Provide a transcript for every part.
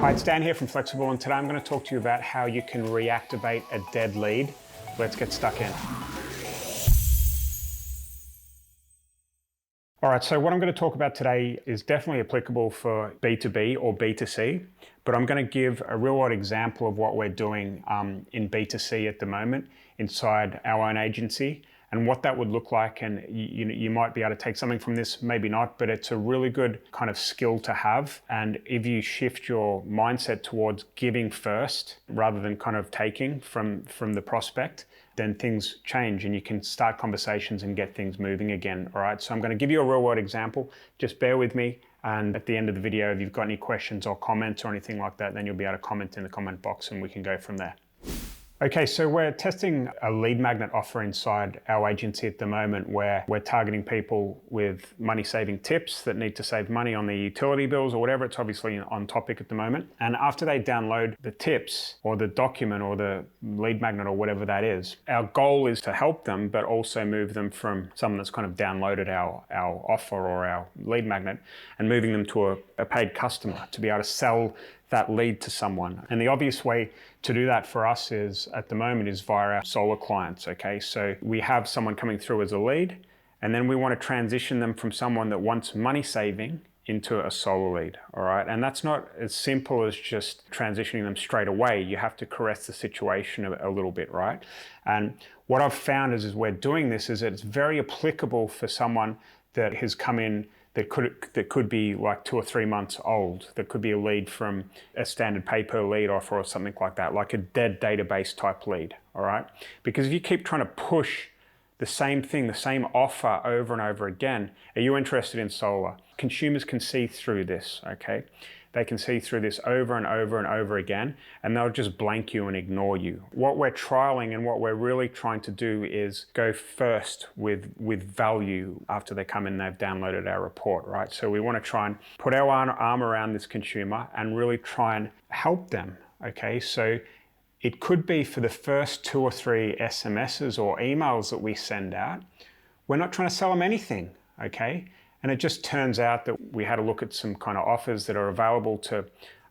Hi, it's Dan here from Flexxable, and today I'm going to talk to you about how you can reactivate a dead lead. Let's get stuck in. All right, so what I'm going to talk about today is definitely applicable for B2B or B2C, but I'm going to give a real world example of what we're doing in B2C at the moment inside our own agency and what that would look like. And you might be able to take something from this, maybe not, but it's a really good kind of skill to have. And if you shift your mindset towards giving first rather than kind of taking from the prospect, then things change and you can start conversations and get things moving again. All right, so I'm going to give you a real world example. Just bear with me. And at the end of the video, if you've got any questions or comments or anything like that, then you'll be able to comment in the comment box and we can go from there. Okay, so we're testing a lead magnet offer inside our agency at the moment where we're targeting people with money saving tips that need to save money on their utility bills or whatever. It's obviously on topic at the moment. And after they download the tips or the document or the lead magnet or whatever that is, our goal is to help them, but also move them from someone that's kind of downloaded our offer or our lead magnet and moving them to a paid customer to be able to sell that lead to someone. And the obvious way to do that for us is at the moment is via our solar clients. Okay, so we have someone coming through as a lead and then we want to transition them from someone that wants money saving into a solar lead. All right, and that's not as simple as just transitioning them straight away. You have to caress the situation a little bit, right? And what I've found is we're doing this is that it's very applicable for someone that has come in that could be like 2 or 3 months old. That could be a lead from a standard pay per lead offer or something like that, like a dead database type lead, all right? Because if you keep trying to push the same thing, the same offer over and over again, are you interested in solar? Consumers can see through this, okay? They can see through this over and over and over again, and they'll just blank you and ignore you. What we're trialing and what we're really trying to do is go first with value after they come in, they've downloaded our report, right? So we want to try and put our arm around this consumer and really try and help them, okay? So it could be for the first 2 or 3 SMSs or emails that we send out, we're not trying to sell them anything, okay? And it just turns out that we had a look at some kind of offers that are available to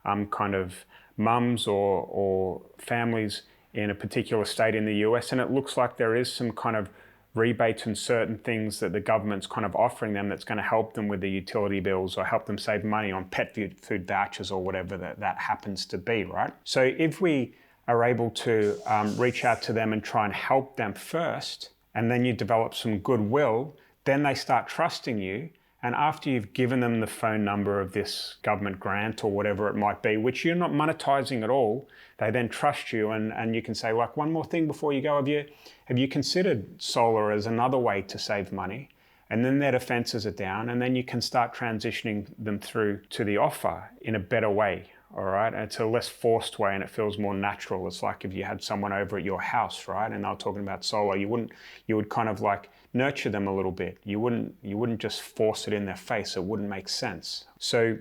kind of mums or families in a particular state in the US. And it looks like there is some kind of rebates and certain things that the government's kind of offering them that's going to help them with the utility bills or help them save money on pet food vouchers or whatever that happens to be, right? So if we are able to reach out to them and try and help them first, and then you develop some goodwill, then they start trusting you. And after you've given them the phone number of this government grant or whatever it might be, which you're not monetizing at all, they then trust you and you can say, like, one more thing before you go, have you considered solar as another way to save money? And then their defenses are down and then you can start transitioning them through to the offer in a better way. All right, and it's a less forced way and it feels more natural. It's like if you had someone over at your house, right, and they're talking about solar, you would kind of like nurture them a little bit. You wouldn't just force it in their face. It wouldn't make sense. So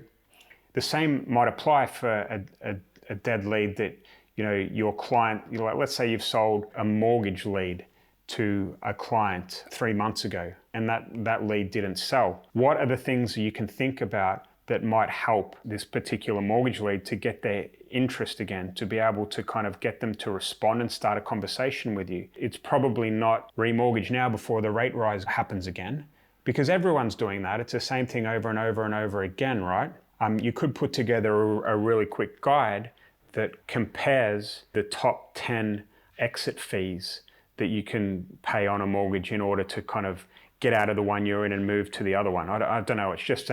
the same might apply for a dead lead that, you know, your client, you know, like, let's say you've sold a mortgage lead to a client 3 months ago and that lead didn't sell. What are the things you can think about that might help this particular mortgage lead to get their interest again, to be able to kind of get them to respond and start a conversation with you? It's probably not remortgage now before the rate rise happens again, because everyone's doing that. It's the same thing over and over and over again, right? You could put together a really quick guide that compares the top 10 exit fees that you can pay on a mortgage in order to kind of get out of the one you're in and move to the other one. I don't know, it's just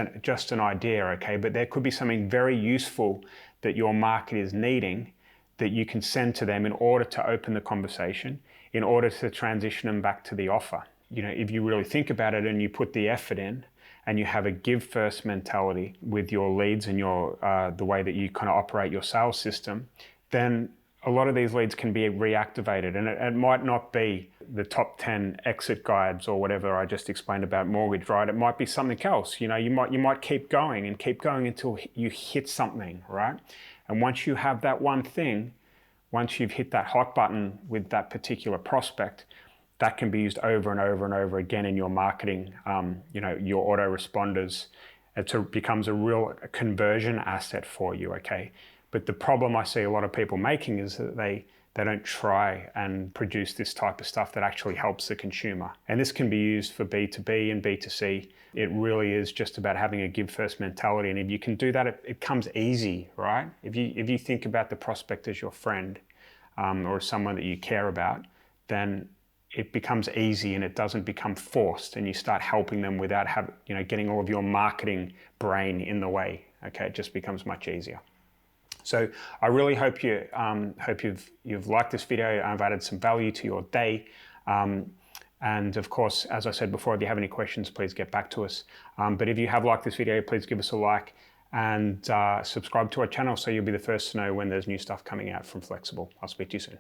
an idea, okay? But there could be something very useful that your market is needing that you can send to them in order to open the conversation, in order to transition them back to the offer. You know, if you really think about it and you put the effort in and you have a give first mentality with your leads and your the way that you kind of operate your sales system, then a lot of these leads can be reactivated, and it might not be the top 10 exit guides or whatever I just explained about mortgage, right? It might be something else. You know, you might keep going until you hit something, right? And once you have that one thing, once you've hit that hot button with that particular prospect, that can be used over and over and over again in your marketing, you know, your autoresponders. It becomes a real conversion asset for you, okay? But the problem I see a lot of people making is that they don't try and produce this type of stuff that actually helps the consumer. And this can be used for B2B and B2C. It really is just about having a give first mentality. And if you can do that, it comes easy, right? If you think about the prospect as your friend or someone that you care about, then it becomes easy and it doesn't become forced, and you start helping them without getting all of your marketing brain in the way. Okay, it just becomes much easier. So I really hope you've liked this video. I've added some value to your day. And of course, as I said before, if you have any questions, please get back to us. But if you have liked this video, please give us a like and subscribe to our channel so you'll be the first to know when there's new stuff coming out from Flexxable. I'll speak to you soon.